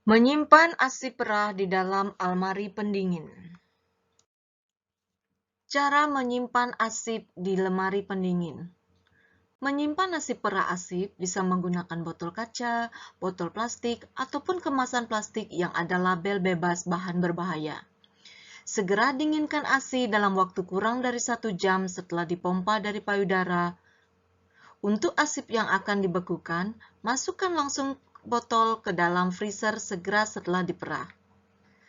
Menyimpan ASI perah di dalam almari pendingin. Cara menyimpan asip di lemari pendingin. Menyimpan nasi perah asip bisa menggunakan botol kaca, botol plastik, ataupun kemasan plastik yang ada label bebas bahan berbahaya. Segera dinginkan ASI dalam waktu kurang dari 1 jam setelah dipompa dari payudara. Untuk asip yang akan dibekukan, masukkan langsung botol ke dalam freezer segera setelah diperah.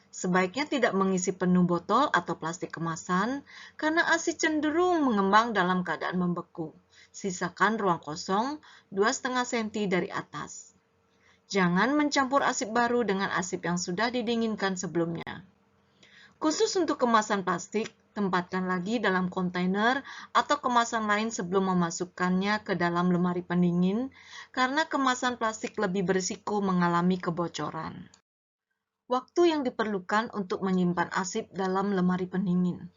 Sebaiknya tidak mengisi penuh botol atau plastik kemasan, karena ASI cenderung mengembang dalam keadaan membeku. Sisakan ruang kosong 2,5 cm dari atas. Jangan mencampur asip baru dengan asip yang sudah didinginkan sebelumnya. Khusus untuk kemasan plastik, tempatkan lagi dalam kontainer atau kemasan lain sebelum memasukkannya ke dalam lemari pendingin, karena kemasan plastik lebih berisiko mengalami kebocoran. Waktu yang diperlukan untuk menyimpan asip dalam lemari pendingin.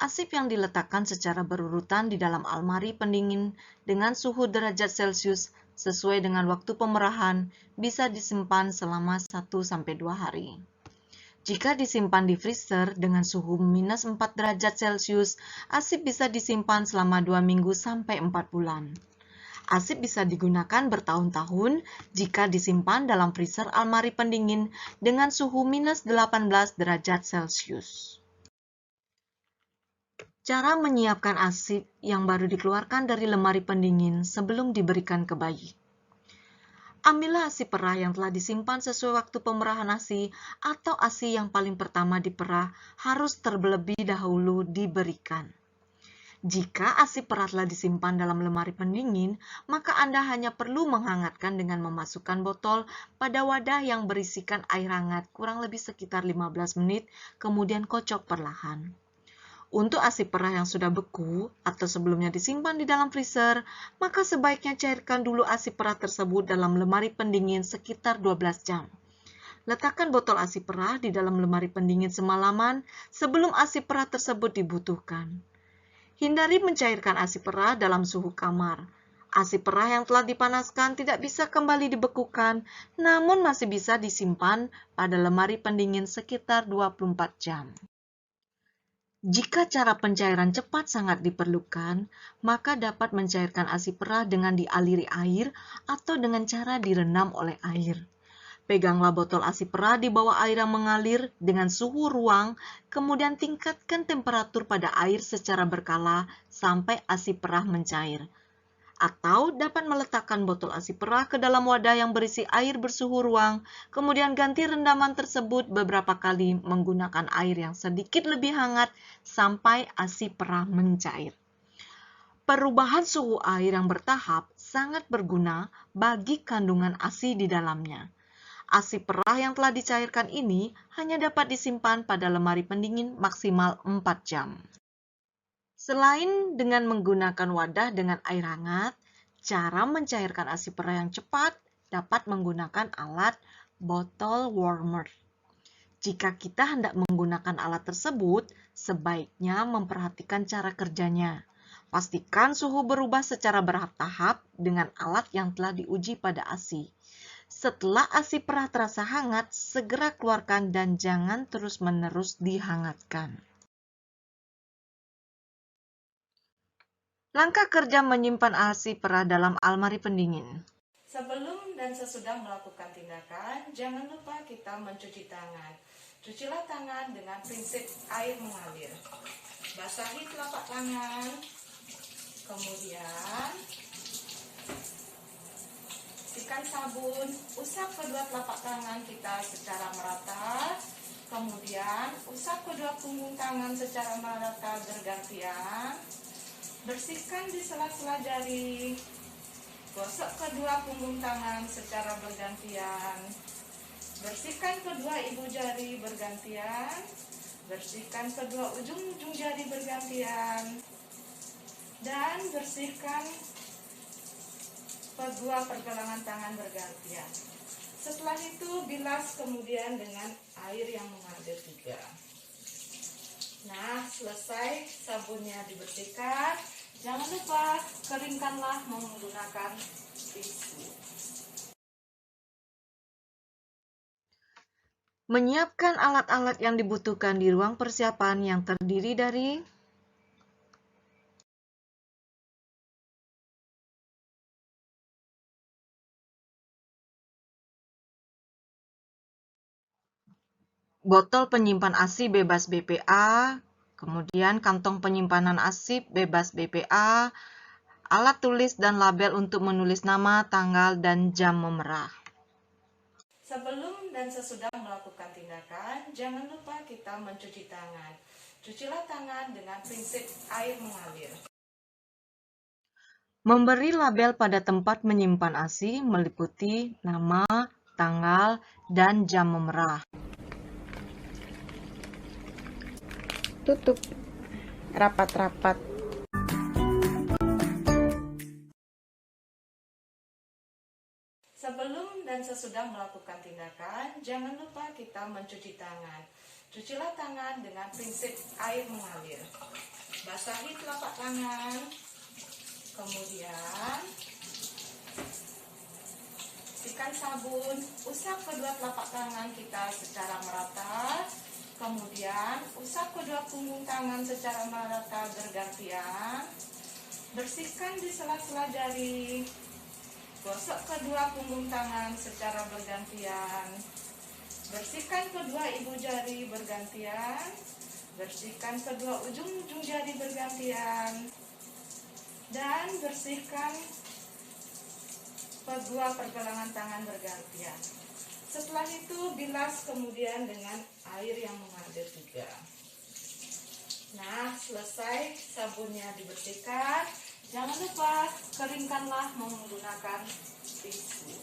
Asip yang diletakkan secara berurutan di dalam almari pendingin dengan suhu derajat Celcius sesuai dengan waktu pemerahan bisa disimpan selama 1-2 hari. Jika disimpan di freezer dengan suhu minus 4 derajat Celcius, asip bisa disimpan selama 2 minggu sampai 4 bulan. Asip bisa digunakan bertahun-tahun jika disimpan dalam freezer almari pendingin dengan suhu minus 18 derajat Celcius. Cara menyiapkan asip yang baru dikeluarkan dari lemari pendingin sebelum diberikan ke bayi. Ambillah ASI perah yang telah disimpan sesuai waktu pemerahan ASI atau ASI yang paling pertama diperah harus terlebih dahulu diberikan. Jika ASI perah telah disimpan dalam lemari pendingin, maka Anda hanya perlu menghangatkan dengan memasukkan botol pada wadah yang berisikan air hangat kurang lebih sekitar 15 menit, kemudian kocok perlahan. Untuk ASI perah yang sudah beku atau sebelumnya disimpan di dalam freezer, maka sebaiknya cairkan dulu ASI perah tersebut dalam lemari pendingin sekitar 12 jam. Letakkan botol ASI perah di dalam lemari pendingin semalaman sebelum ASI perah tersebut dibutuhkan. Hindari mencairkan ASI perah dalam suhu kamar. ASI perah yang telah dipanaskan tidak bisa kembali dibekukan, namun masih bisa disimpan pada lemari pendingin sekitar 24 jam. Jika cara pencairan cepat sangat diperlukan, maka dapat mencairkan ASI perah dengan dialiri air atau dengan cara direndam oleh air. Peganglah botol ASI perah di bawah air yang mengalir dengan suhu ruang, kemudian tingkatkan temperatur pada air secara berkala sampai ASI perah mencair. Atau dapat meletakkan botol ASI perah ke dalam wadah yang berisi air bersuhu ruang, kemudian ganti rendaman tersebut beberapa kali menggunakan air yang sedikit lebih hangat sampai ASI perah mencair. Perubahan suhu air yang bertahap sangat berguna bagi kandungan ASI di dalamnya. ASI perah yang telah dicairkan ini hanya dapat disimpan pada lemari pendingin maksimal 4 jam. Selain dengan menggunakan wadah dengan air hangat, cara mencairkan ASI perah yang cepat dapat menggunakan alat bottle warmer. Jika kita hendak menggunakan alat tersebut, sebaiknya memperhatikan cara kerjanya. Pastikan suhu berubah secara bertahap dengan alat yang telah diuji pada ASI. Setelah ASI perah terasa hangat, segera keluarkan dan jangan terus-menerus dihangatkan. Langkah kerja menyimpan ASI perah dalam almari pendingin. Sebelum dan sesudah melakukan tindakan, jangan lupa kita mencuci tangan. Cucilah tangan dengan prinsip air mengalir. Basahi telapak tangan, kemudian sikat sabun, usap kedua telapak tangan kita secara merata, kemudian usap kedua punggung tangan secara merata bergantian, bersihkan di sela-sela jari, gosok kedua punggung tangan secara bergantian, bersihkan kedua ibu jari bergantian, bersihkan kedua ujung-ujung jari bergantian, dan bersihkan kedua pergelangan tangan bergantian. Setelah itu bilas kemudian dengan air yang mengalir juga. Nah, selesai sabunnya dibersihkan, jangan lupa keringkanlah menggunakan tisu. Menyiapkan alat-alat yang dibutuhkan di ruang persiapan yang terdiri dari botol penyimpan ASI bebas BPA, kemudian kantong penyimpanan ASI bebas BPA, alat tulis dan label untuk menulis nama, tanggal, dan jam memerah. Sebelum dan sesudah melakukan tindakan, jangan lupa kita mencuci tangan. Cucilah tangan dengan prinsip air mengalir. Memberi label pada tempat menyimpan ASI meliputi nama, tanggal, dan jam memerah. Tutup rapat-rapat. Sebelum dan sesudah melakukan tindakan, jangan lupa kita mencuci tangan. Cucilah tangan dengan prinsip air mengalir. Basahi telapak tangan, kemudian sikan sabun, usap kedua telapak tangan kita secara merata, kemudian usap kedua punggung tangan secara merata bergantian, bersihkan di sela-sela jari, gosok kedua punggung tangan secara bergantian, bersihkan kedua ibu jari bergantian, bersihkan kedua ujung-ujung jari bergantian, dan bersihkan kedua pergelangan tangan bergantian. Setelah itu bilas kemudian dengan air yang mengalir juga. Nah, selesai sabunnya dibersihkan, jangan lupa keringkanlah menggunakan tisu.